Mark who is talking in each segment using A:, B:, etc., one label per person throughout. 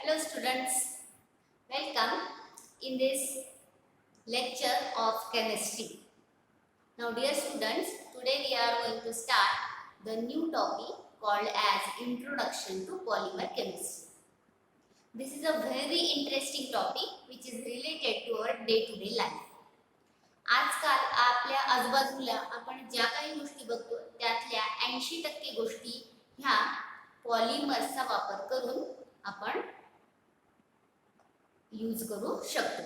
A: Hello students, welcome in this lecture of chemistry. Now dear students, today we are going to start the new topic called as Introduction to Polymer Chemistry. This is a very interesting topic which is related to our day-to-day life. आजकाल आपल्या आजूबाजूला आपण ज्या काही गोष्टी बघतो त्यातल्या 80% गोष्टी ह्या पॉलिमर्सचा वापर करून आपण यूज करू शकतो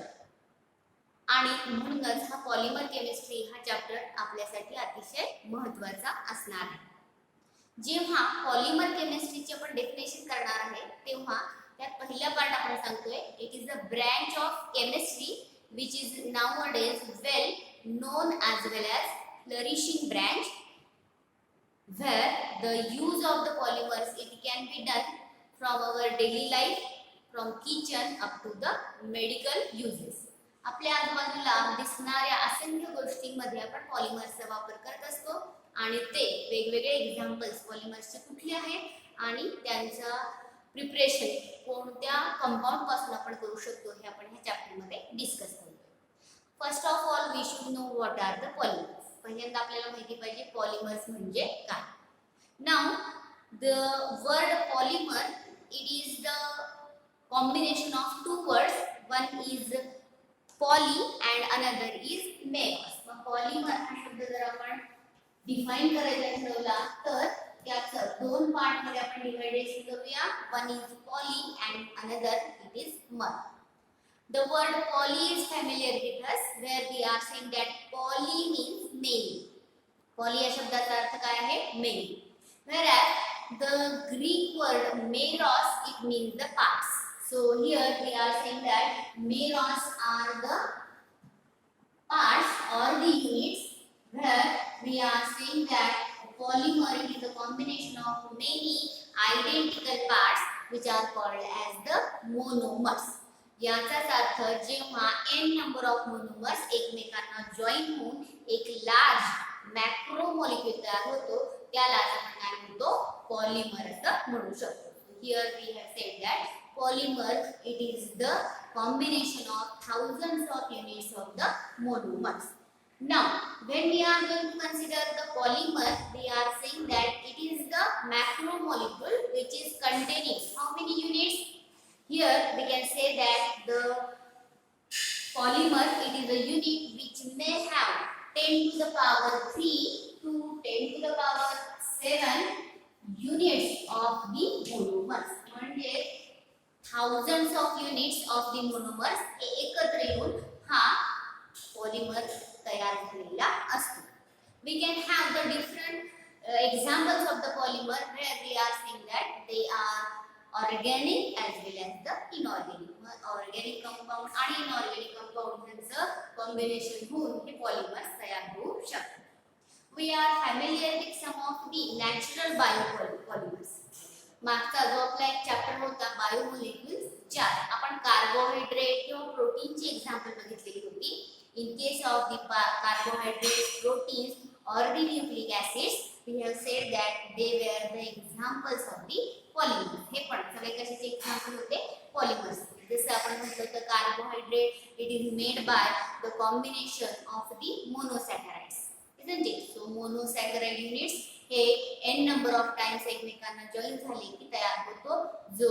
A: आणि म्हणूनच हा पॉलिमर केमिस्ट्री हा चॅप्टर आपल्यासाठी अतिशय महत्त्वाचा असणार आहे. जेव्हा पॉलिमर केमिस्ट्रीचे आपण डेफिनेशन करणार आहे तेव्हा त्यात पहिला पार्ट आपण सांगतोय it is a branch of chemistry which is nowadays well known as well as flourishing branch where the use of the polymers it can be done from our daily life from kitchen up to the medical uses. आपल्या आजूबाजूला दिसणाऱ्या असंख्य गोष्टींमध्ये आपण पॉलिमर्सचा वापर करत असतो आणि ते वेगवेगळे एक्झाम्पल्स पॉलिमर्सचे कुठले आहेत आणि त्यांचा प्रिपरेशन कोणत्या कंपाऊंड पासून आपण करू शकतो हे आपण ह्या चॅप्टर मध्ये डिस्कस करू. First of all we should know what are the polymers. पहिल्यांदा आपल्याला माहिती पाहिजे पॉलिमर्स म्हणजे काय. Now the word polymer it is the combination of two words, one is poly and another is merous. Mug polymer हा शब्द जर आपण डिफाइन करायला ठरवला तर त्याचं दोन पार्ट मध्ये आपण डिवाइडेशन करूया. One is poly and another it is mer. The word poly is familiar with us where we are saying that poly means many. poly या शब्दाचा अर्थ काय आहे many. Whereas the Greek word meros it means the parts. So here we are saying that meros are the parts or the units where we are saying that polymer is a combination of many identical parts which are called as the monomers. याचाच अर्थ जेव्हा n number of monomers एकमेकांना join होऊन एक large macro molecule तयार होतो त्याला आपण काय म्हणतो पॉलिमर असं म्हणू शकतो. Here we have said that polymer it is the combination of thousands of units of the monomers. Now when we are going to consider the polymer we are saying that it is the macromolecule which is containing how many units. Here we can say that the polymer it is a unit which may have 10 to the power 3 to 10 to the power 7 units of the monomers. म्हणजे thousands of units of the monomers एकत्र येऊन हा polymer तयार झालेला असतो. We can have the different examples of the polymer where we are saying that they are organic as well as the inorganic. Organic compound आणि inorganic compound यांचं combination होऊन हे polymers तयार होऊ शकतात. We are familiar with some of the natural biopolymers. मागचा जो आपला एक चॅप्टर होता बायोमॉलिक्युल्स ज्यात आपण कार्बोहायड्रेट किंवा प्रोटीनची एक्झाम्पल बघितलेली होती. In case of the carbohydrates proteins और the nucleic acids we have said that they were the examples of the polymers. हे पण सगळे कशाचे एक्झाम्पल होते पॉलिमर्स. जसं आपण म्हटलं तर carbohydrate it is made by the combination of the monosaccharides isn't it. So monosaccharide units हे n number of times एकमेकांना जॉइन झाले की तयार होतो जो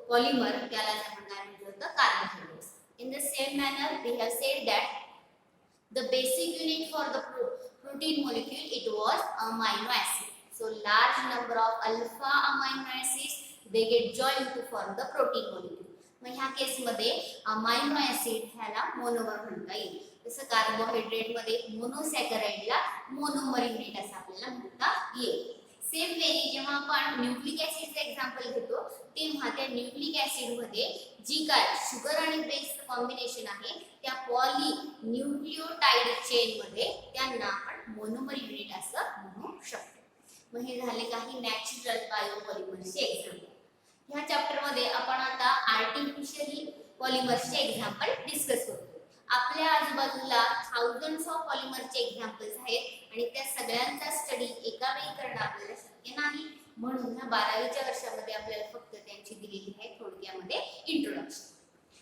A: पॉलिमर त्याला आपण काय म्हणतो carbohydrates. In the same manner we have said that the basic unit for the protein molecule it was amino acid. So large number of alpha amino acids they get joined to form the protein molecule. मग ह्या case मध्ये amino acid ह्याला monomer म्हणता येईल. जसं carbohydrate मध्ये मोनोसॅकराइडला monomer unit असं आपल्याला म्हणता येईल. सेम वेरी जेव्हा आपण न्यूक्लिक ऍसिडचे एक्झाम्पल घेतो तेव्हा त्या न्यूक्लिक ऍसिड मध्ये जी काय शुगर आणि बेसचं कॉम्बिनेशन आहे त्या पॉली न्यूक्लियोटाइड चेन मध्ये त्यांना आपण मोनोमर युनिट असं म्हणू शकतो. मग हे झाले काही नॅचरल बायोपॉलिमर्सचे एक्झाम्पल. ह्या चॅप्टर मध्ये आपण आता आर्टिफिशियल पॉलिमर्सचे एक्झाम्पल डिस्कस करू. आपल्या आजूबाजूला थाउजंड्स ऑफ पॉलिमरचे एक्झाम्पल्स आहेत आणि त्या सगळ्यांचा स्टडी एका वेळी करणं आपल्याला शक्य नाही, म्हणून ह्या 12वीच्या वर्षामध्ये आपल्याला फक्त त्यांची दिलेली आहे थोडक्यामध्ये इंट्रोडक्शन.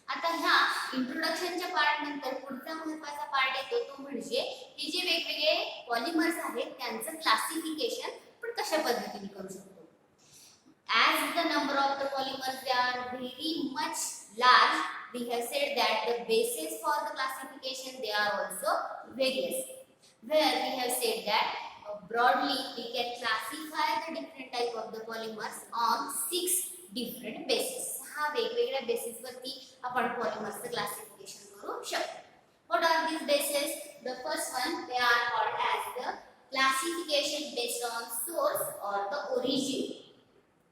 A: आता ह्या इंट्रोडक्शनच्या पार्ट नंतर पुढचा महत्त्वाचा पार्ट येतो तो म्हणजे हे जे वेगवेगळे पॉलिमर्स आहेत त्यांचं क्लासिफिकेशन आपण कशा पद्धतीने करू शकतो. As the number of the polymers they are very much large, we have said that the basis for the classification they are also various. Where we have said that broadly we can classify the different type of the polymers on 6 different bases. हा वेगवेगळ्या basis वरती आपण पॉलिमर्सचं classification करू शकतो. What are these bases? The first one they are called as the classification based on source or the origin.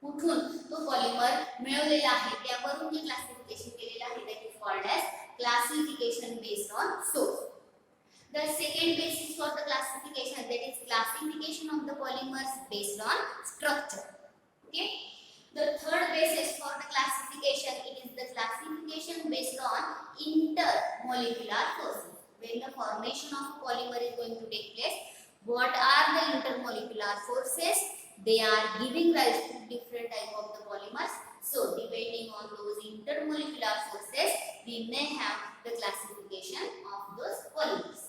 A: कुठून तो polymer मिळवलेला आहे त्यावरून जे क्लासिफिकेशन केलेलं आहे that is called as classification based on source. The second basis for the classification that is classification of the polymers based on structure. Okay. The third basis for the classification it is the classification based on intermolecular forces. When the formation of a polymer is going to take place, what are the intermolecular forces? They are giving rise to different type of the polymers. So depending on those intermolecular forces, we may have the classification of those polymers.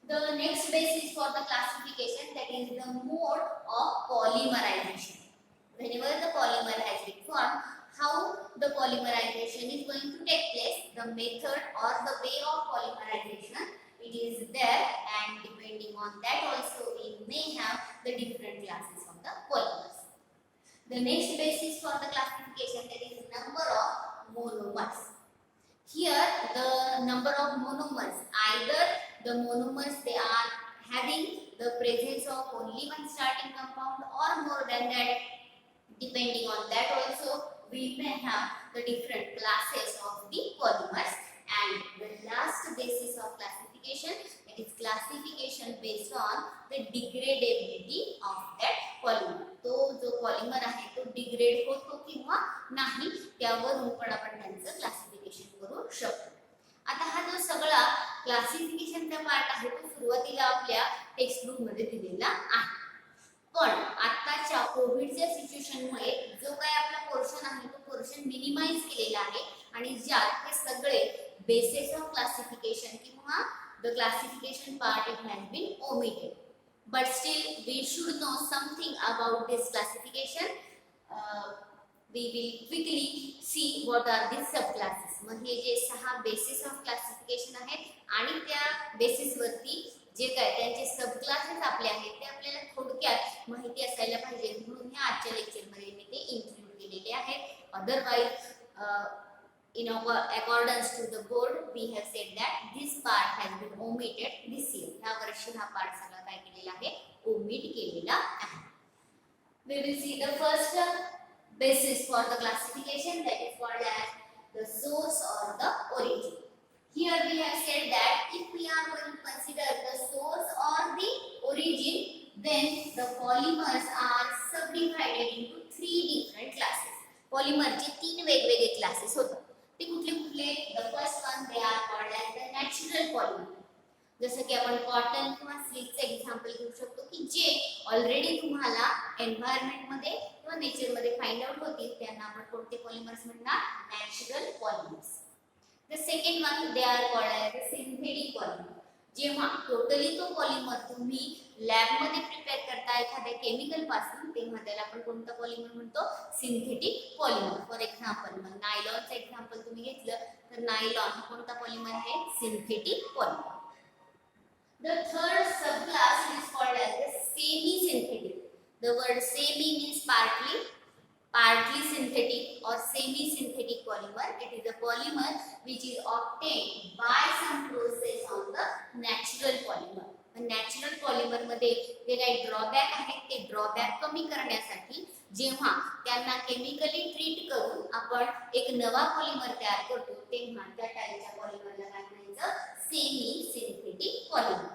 A: The next basis for the classification that is the mode of polymerization. Whenever the polymer has been formed, how the polymerization is going to take place, the method or the way of polymerization it is there, and depending on that also we may have the different classes of the polymers. The next basis for the classification that is number of monomers. Here the number of monomers, either the monomers they are having the presence of only one starting compound or more than that. Depending on that also we may have the different classes of the polymers. And the last basis of classification that is classification based on the degradability of that polymer. तो जो polymer आहे तो degrade होतो किंवा नाही त्यावरून पण आपण त्यांचं क्लासिफिकेशन करू शकतो. आता हा जो सगळा क्लासिफिकेशनचा पार्ट आहे तो सुरुवातीला आपल्या टेक्स्ट बुक मध्ये दिलेला आहे, पण आताच्या कोविडच्या सिच्युएशनमुळे जो काय आपला पोर्शन आहे तो पोर्शन मिनिमाइज केलेला आहे आणि ज्यात हे सगळे basis of classification किंवा the classification part it has been omitted, but still we should know something about this classification. We will quickly see what are these subclasses. Mug hey J 6 basis of classification आहेत आणि त्या basis वरती जे काय त्यांचे सब classes आपले आहेत ते आपल्याला थोडक्यात माहिती असायला पाहिजे, म्हणून हे आजच्या लेक्चर मध्ये मी ते इन्क्लूड केलेले आहेत. Otherwise in accordance to the board we have said that this part has been omitted this year. ह्या वर्षी हा पार्ट सगळा काय केलेला आहे ओमिट केलेला आहे. We will see the first basis for the classification that is called as the source or the origin. Here we have said that if we are going to consider the source or the origin, then the polymers are subdivided into 3 different classes. polymer चे 3 वेगवेगळे classes होतात. ते कुठले कुठले? The first one they are called as the natural polymer. जसं की आपण cotton किंवा सिल्कचं एक्झाम्पल घेऊ शकतो की जे ऑलरेडी तुम्हाला एन्व्हायरमेंट मध्ये किंवा नेचर मध्ये फाइंड आउट होतील, त्यांना आपण कोणते पॉलिमर्स म्हणणार? Natural polymers. The second one they are called as the synthetic polymer. जेव्हा टोटली तो पॉलिमर तुम्ही लॅब मध्ये प्रिपेअर करता एखाद्या केमिकल पासून, तेव्हा त्याला आपण कोणता पॉलिमर म्हणतो? Synthetic polymer. फॉर एक्झाम्पल मग नायलॉनचं एक्झाम्पल तुम्ही घेतलं तर नायलॉन हा कोणता पॉलिमर आहे? Synthetic polymer. The third subclass is called as the semi-synthetic. The word semi means partly synthetic or semi-synthetic polymer. It is a polymer which is obtained by some process on the natural polymer. Natural polymer मध्ये जे काही drawback आहेत ते drawback कमी करण्यासाठी जेव्हा त्यांना chemically treat करून आपण एक नवा पॉलिमर तयार करतो, तेव्हा त्या टाईपच्या पॉलिमरला काय म्हणायचं? Semi synthetic polymer.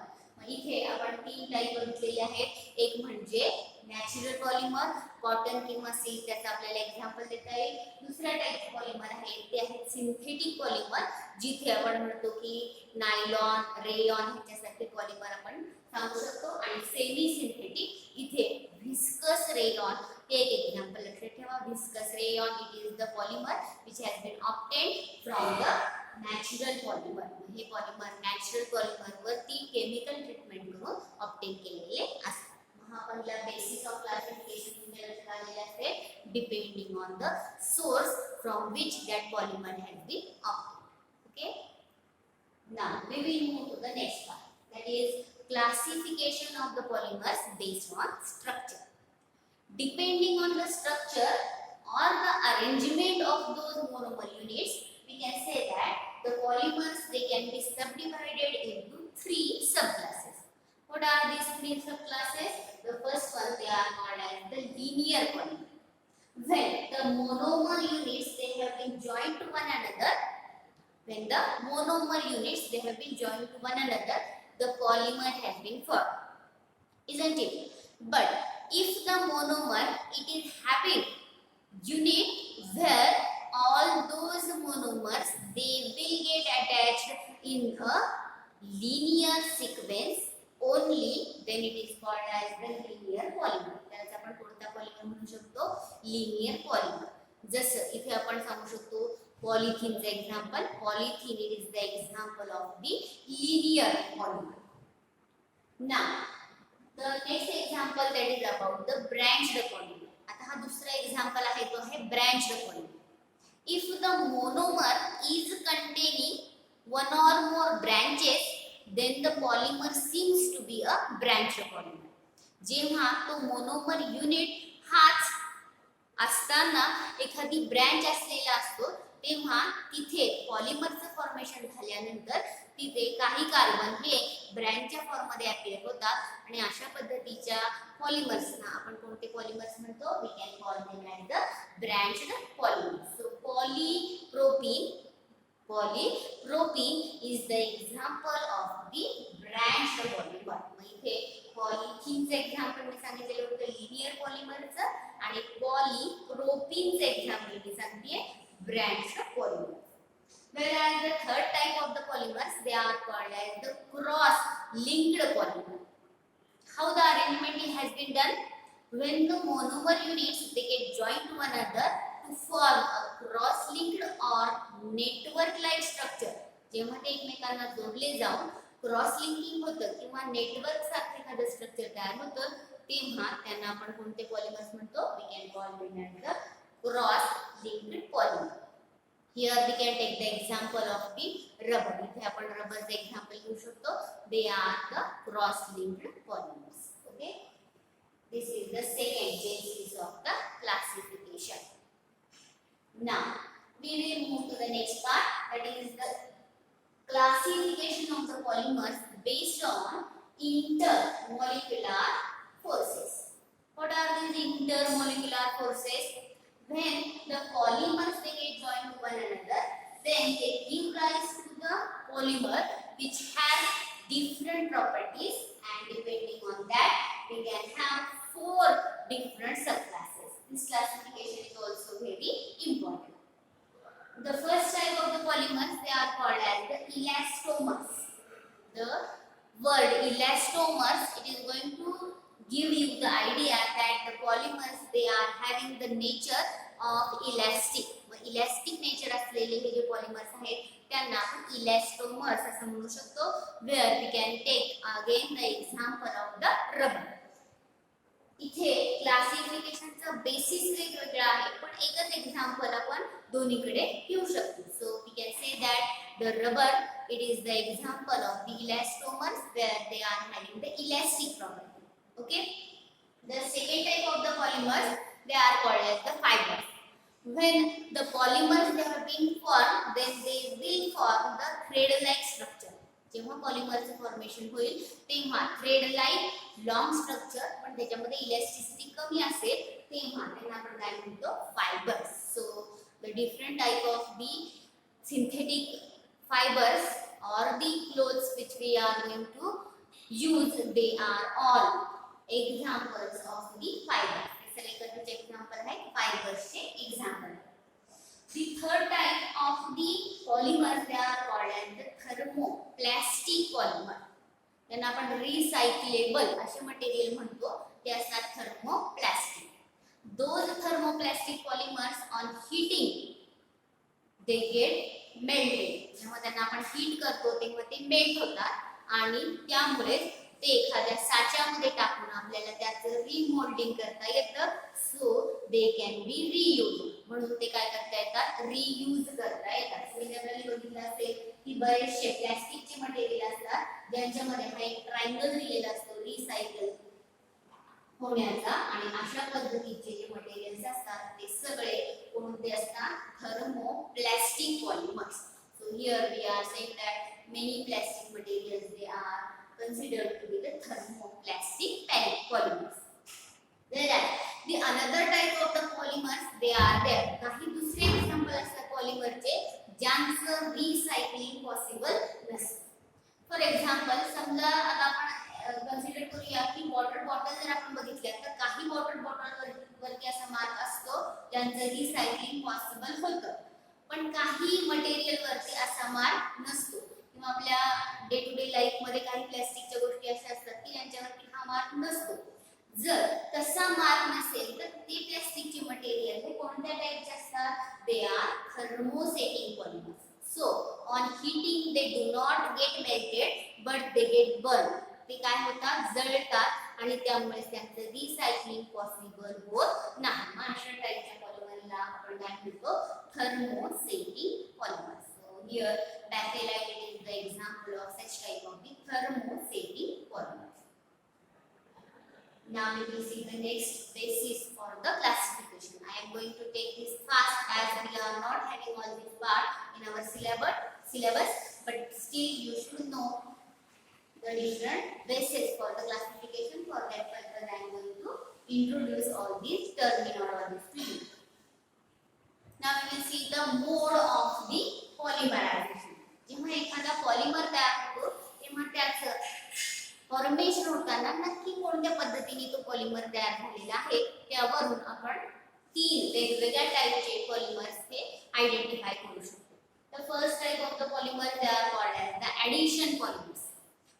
A: इथे आपण 3 टाईप बघितलेले आहेत. एक म्हणजे नॅचरल पॉलिमर, कॉटन किंवा सिल्क, त्याचं आपल्याला एक्झाम्पल देता येईल. दुसऱ्या टाईपचे पॉलिमर आहेत ते आहेत सिंथेटिक पॉलिमर, जिथे आपण म्हणतो की नायलॉन, रेयॉन ह्याच्यासारखे पॉलिमर आपण सांगू शकतो. आणि सेमी सिंथेटिक, इथे व्हिस्कस रेयॉन हे एक एक्झाम्पल लक्षात ठेवा. Viscose rayon it is the polymer which has been obtained from the natural polymer. हे पॉलिमर नॅचरल पॉलिमर वरती केमिकल ट्रीटमेंट करून ऑब्टेन केलेले असतात. हा पहिला बेसिस ऑफ क्लासिफिकेशन तुमच्या लक्षात आलेला असेल. Depending on the source from which that polymer has been obtained. Okay, now we will move to the next part, that is classification of the polymers based on structure. Depending on the structure or the arrangement of those monomer units, we can say that the polymers they can be subdivided into 3 subclasses. What are these 3 subclasses? The first one they are called as the linear polymer. When the monomer units they have been joined to one another, when the monomer units they have been joined to one another, the polymer has been formed, isn't it? But if the monomer it is having unit where all those monomers they will get attached in a linear sequence only, then it is called as the linear polymer. त्याला आपण कोणता polymer म्हणू शकतो? Linear polymer. जसं इथे आपण सांगू शकतो पॉलिथिनचं example. Polythene it is the example of the linear polymer. Now the next example that is about the branched polymer. आता हा दुसरा एक्झाम्पल आहे तो आहे branched polymer. If the monomer is containing one or more branches, then the polymer seems to be a branched polymer. जेव्हा तो monomer unit हाच असताना एखादी ब्रँच असलेला असतो, तेव्हा तिथे पॉलिमरचं फॉर्मेशन झाल्यानंतर तिथे काही कार्बन हे ब्रँचच्या फॉर्ममध्ये अपिअर होतात. आणि अशा पद्धतीच्या पॉलिमर्सना आपण कोणते पॉलिमर्स म्हणतो? We can call them as the branched polymers. So Polypropylene is the example of the branched polymer. इथे पॉलिथिनचे एक्झाम्पल मी सांगितलेलं होतं लिनियर पॉलिमरचं, आणि पॉलीप्रोपीनचे एक्झाम्पल मी सांगते ब्रँच्ड polymer. Whereas the third type of the polymers they are called as the cross-linked polymer. How the arrangement has been done? When the monomer units they get joined to one another to form a cross-linked or network-like structure. जेव्हा ते एकमेकांना जोडले जाऊन cross linking होतं किंवा network सारखं एखादं structure तयार होतं, तेव्हा त्यांना आपण कोणते पॉलिमर्स म्हणतो? We can call them as the cross-linked polymer. Here we can take the example of the rubber. इथे आपण रबरचे एक्झाम्पल घेऊ शकतो. They are the cross-linked polymers. Okay. This is the second basis of the classification. Now we will move to the next part, that is the classification of the polymers based on intermolecular forces. What are these intermolecular forces? When the polymers they get joined to one another, then they give rise to the polymer which has different properties, and depending on that we can have 4 different subclasses. This classification is also very important. The first type of the polymers they are called as the elastomers. The word elastomers it is going to give you the idea that the polymers they are having the nature of elastic. Elastic nature असलेले हे जे polymers आहेत त्यांना आपण elastomers असं म्हणू शकतो. Where we can take again the example of the rubber. इथे क्लासिफिकेशनचा basis वेगवेगळा आहे, पण एकच एक्झाम्पल आपण दोन्हीकडे घेऊ शकतो. So we can say that the rubber it is the example of the elastomers where they are having the elastic property. Okay. The second type of the polymers they are called as the fibers. When the polymers they have been formed, then they will form the thread-like structure. जेव्हा पॉलिमरचं formation होईल तेव्हा thread-like long structure, पण त्याच्यामध्ये elasticity कमी असेल, तेव्हा त्यांना आपण काय म्हणतो? Fibres. So the different type of the synthetic fibers or the clothes which we are going to use, they are all examples of the fiber. हे सगळे कशाचे एक्झाम्पल आहे? फायबर्सचे example. The third type of the polymers, they are called as the thermoplastic polymer. त्यांना आपण recyclable असे material म्हणतो, ते असतात thermoplastic. Those thermoplastic polymers on heating they get melted. जेव्हा त्यांना आपण हीट करतो तेव्हा ते मेल्ट होतात आणि त्यामुळे ते एखाद्या साच्यामध्ये टाकून आपल्याला त्याचं रिमोल्डिंग करता येतं. सो दे कॅन बी रियूज. म्हणून ते काय करता येतात? रियूज करता येतात. तुम्ही जनरली बघितलं असेल की बरेचसे प्लास्टिकचे मटेरियल असतात ज्यांच्यामध्ये हा एक ट्रायंगल दिलेला असतो रिसायकल होण्याचा, आणि अशा पद्धतीचे जे मटेरियल्स असतात ते सगळे कोणते असतात? Thermoplastic polymers. So here we are saying that many plastic materials they are considered to be the thermoplastic polymers. Whereas the another type of the polymers they are there. काही दुसरे एक्झाम्पल असतात पॉलिमरचे ज्यांचं recycling possible नसतं. For example समजा आता आपण consider करूया की वॉटर बॉटल जर आपण बघितल्या तर काही वॉटर बॉटल वरती असा मार्क असतो ज्यांचं रिसायकलिंग पॉसिबल होतं, पण काही मटेरियल वरती असा मार्क नसतो. किंवा आपल्या डे टू डे लाईफ मध्ये काही प्लास्टिकच्या गोष्टी अशा असतात की ज्यांच्यावरती हा मार्क नसतो. जर तसा मार्क नसेल तर ते प्लास्टिकचे मटेरियल हे कोणत्या टाइपचे असतात? They are thermosetting polymers. So on heating they do not get melted but they get burn. ते काय होतात? जळतात आणि त्यामुळे त्यांचं रिसायकलिंग पॉसिबल होत नाही. मग अशा टाइपच्या पॉलिमरला आपण काय म्हणतो? Thermosetting polymers. So here diacrylite is the example of such type of the thermosetting polymers. Now we will see the next basis for the classification. I am going to take this fast as we are not having all this part in our syllabus, but still you should know the different basis for the classification. For that purpose I am going to introduce all these terminologies to you. Now we will see the mode of the polymerization. जेव्हा एखादा polymer तयार होतो तेव्हा त्याचं formation होताना नक्की कोणत्या पद्धतीने तो पॉलिमर तयार झालेला आहे त्यावरून आपण तीन वेगवेगळ्या टाइपचे पॉलिमर्स हे आयडेंटिफाय करू शकतो. The first type of the polymer they are called as the addition polymers,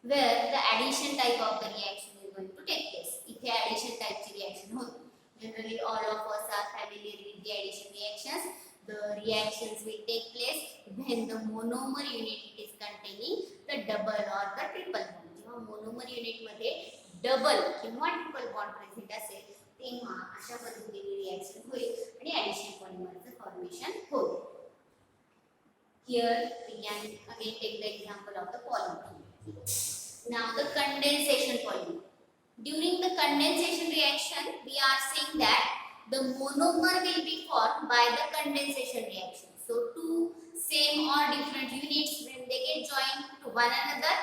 A: where the addition type of the reaction is going to take place. इथे addition type ची reaction होते. Generally all of us are familiar with the addition reactions. The reactions will take place when the monomer unit is containing the double or the triple bond. जेव्हा monomer unit मध्ये double किंवा triple bond present असेल तेव्हा अशा पद्धतीने reaction होईल आणि addition पॉलिमरचं formation होईल. Here we can again take the example of the polymer. Now the condensation polymer. During the condensation reaction we are saying that the monomer will be formed by the condensation reaction. So two same or different units when they get joined to one another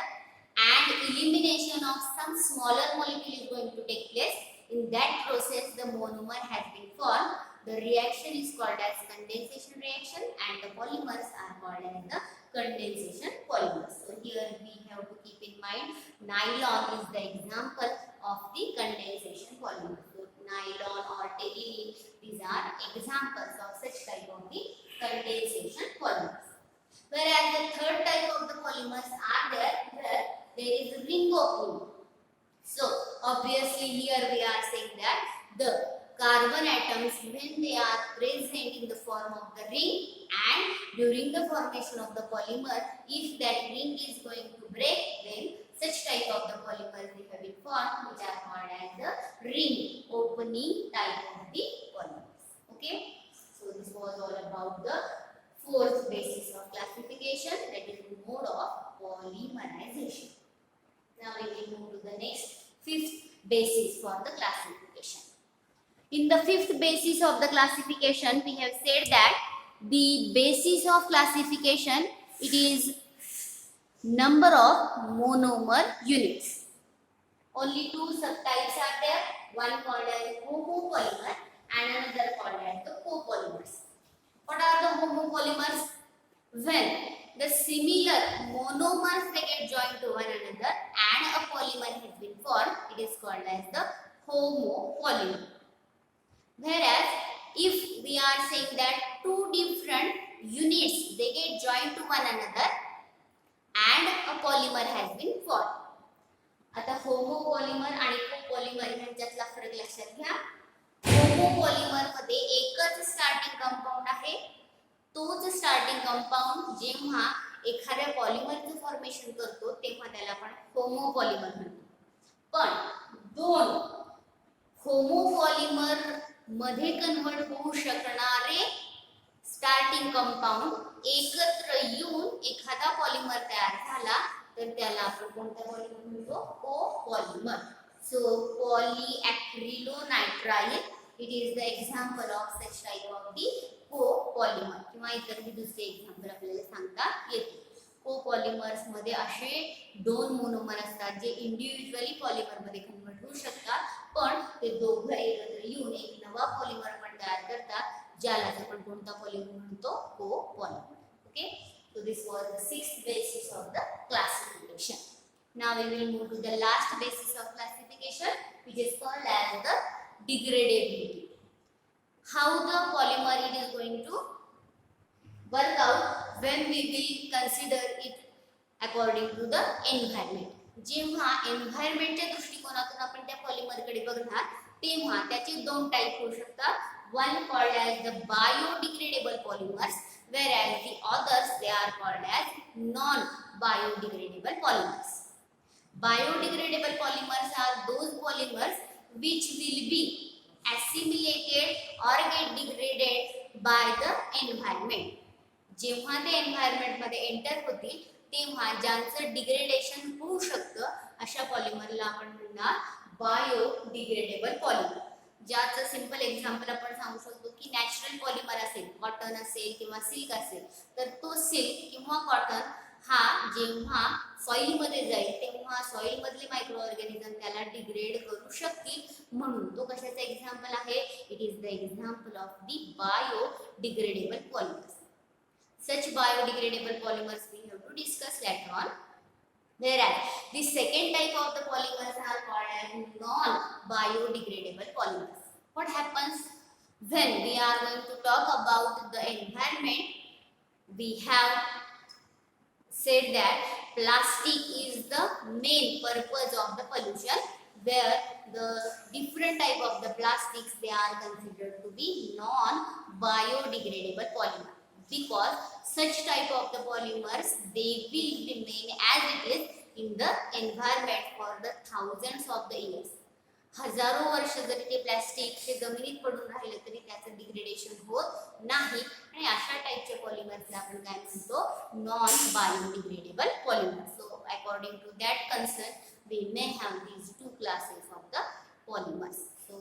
A: and elimination of some smaller molecule is going to take place. In that process the monomer has been formed. The reaction is called as condensation reaction and the polymers are called as the condensation polymers. So here we have to keep in mind nylon is the example of the condensation polymer. So nylon or terylene, these are examples of such type of the condensation polymers. Whereas the third type of the polymers are there where there is a ring opening. So obviously here we are saying that the carbon atoms when they are present in the form of the ring and during the formation of the polymer, if that ring is going to break, then such type of the polymers they have been formed which are called as the ring opening type of the polymers. Okay, so this was all about the fourth basis of classification, that is the mode of polymerization. Now we will move to the next fifth basis for the classification. In the fifth basis of the classification we have said that the basis of classification it is number of monomer units. Only two subtypes are there, one called as homopolymer and another called as the copolymers. What are the homopolymers? When the similar monomers they get joined to one another and a polymer has been formed, it is called as the homopolymer. Whereas if we are saying that two different units they get joined to one another and a polymer has been formed. आता होमोपॉलिमर आणि copolymer यांच्यातला फरक लक्षात घ्या. होमोपॉलिमर मध्ये एकच starting compound आहे. तोच स्टार्टिंग कंपाऊंड जेव्हा एखाद्या पॉलिमरचं फॉर्मेशन करतो तेव्हा त्याला आपण होमोपॉलिमर म्हणतो. पण दोन होमोपॉलिमर मध्ये कन्वर्ट होऊ शकणारे स्टार्टिंग कंपाऊंड एकत्र येऊन एखादा पॉलिमर तयार झाला तर त्याला आपण कोणता पॉलिमर म्हणतो? Copolymer. So polyacrylonitrile it is the example of such type of the copolymer. किंवा इतरही दुसरे एक्झाम्पल आपल्याला सांगता येते. कोपॉलिमर्स मध्ये असे दोन मोनोमर असतात जे इंडिव्हिज्युअली पॉलिमर मध्ये कन्वर्ट होऊ शकतात, पण ते दोघं एकत्र येऊन एक नवा पॉलिमर पण तयार करतात ज्याला आपण कोणता पॉलिमर म्हणतो? Copolymer. Okay, so this was the sixth basis of the classification. Now we will move to the last basis of classification, which is called as the degradability. How the polymer it is going to work out when we will consider it according to the environment. जेव्हा एन्व्हायरमेंटच्या दृष्टिकोनातून आपण त्या पॉलिमरकडे बघणार तेव्हा त्याचे दोन type होऊ शकतात. One called as the biodegradable polymers, whereas the others they are called as non-biodegradable polymers. Biodegradable polymers are those polymers which will be assimilated or get degraded by the environment. जेव्हा ते environment मध्ये enter होतील तेव्हा ज्यांचं degradation होऊ शकतं अशा पॉलिमरला आपण म्हणणार बायोडिग्रेडेबल पॉलिमर. ज्याचं सिंपल एक्झाम्पल आपण सांगू शकतो की नॅचरल पॉलिमर असेल, कॉटन असेल किंवा सिल्क असेल, तर तो सिल्क किंवा कॉटन हा जेव्हा सॉइल मध्ये जाईल तेव्हा सॉइल मधले मायक्रो ऑर्गॅनिझम त्याला डिग्रेड करू शकतील, म्हणून तो कशाचा एक्झाम्पल आहे? It is the example of the biodegradable polymers. Such biodegradable polymers we have to discuss later on. Whereas the second type of the polymers are called as non-biodegradable polymers. What happens when we are going to talk about the environment? We have said that plastic is the main purpose of the pollution, where the different type of the plastics they are considered to be non-biodegradable polymers. Because such type of the polymers they will remain as it is in the environment for the thousands of the years. हजारो वर्ष जरी ते plastic हे जमिनीत पडून राहिले तरी त्याचं degradation होत नाही आणि अशा टाइपचे पॉलिमर्सला आपण काय म्हणतो? Non biodegradable polymer. So according to that concern we may have these two classes of the polymers. So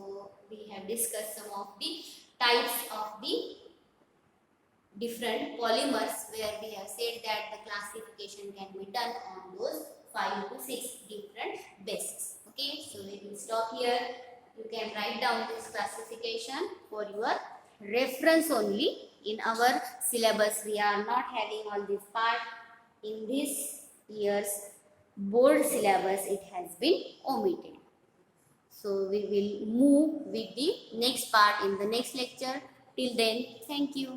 A: we have discussed some of the types of the different polymers where we have said that the classification can be done on those 5 to 6 different bases. Okay, so we will stop here. You can write down this classification for your reference only. In our syllabus we are not having all this part. In this year's board syllabus it has been omitted. So we will move with the next part in the next lecture. Till then, thank you.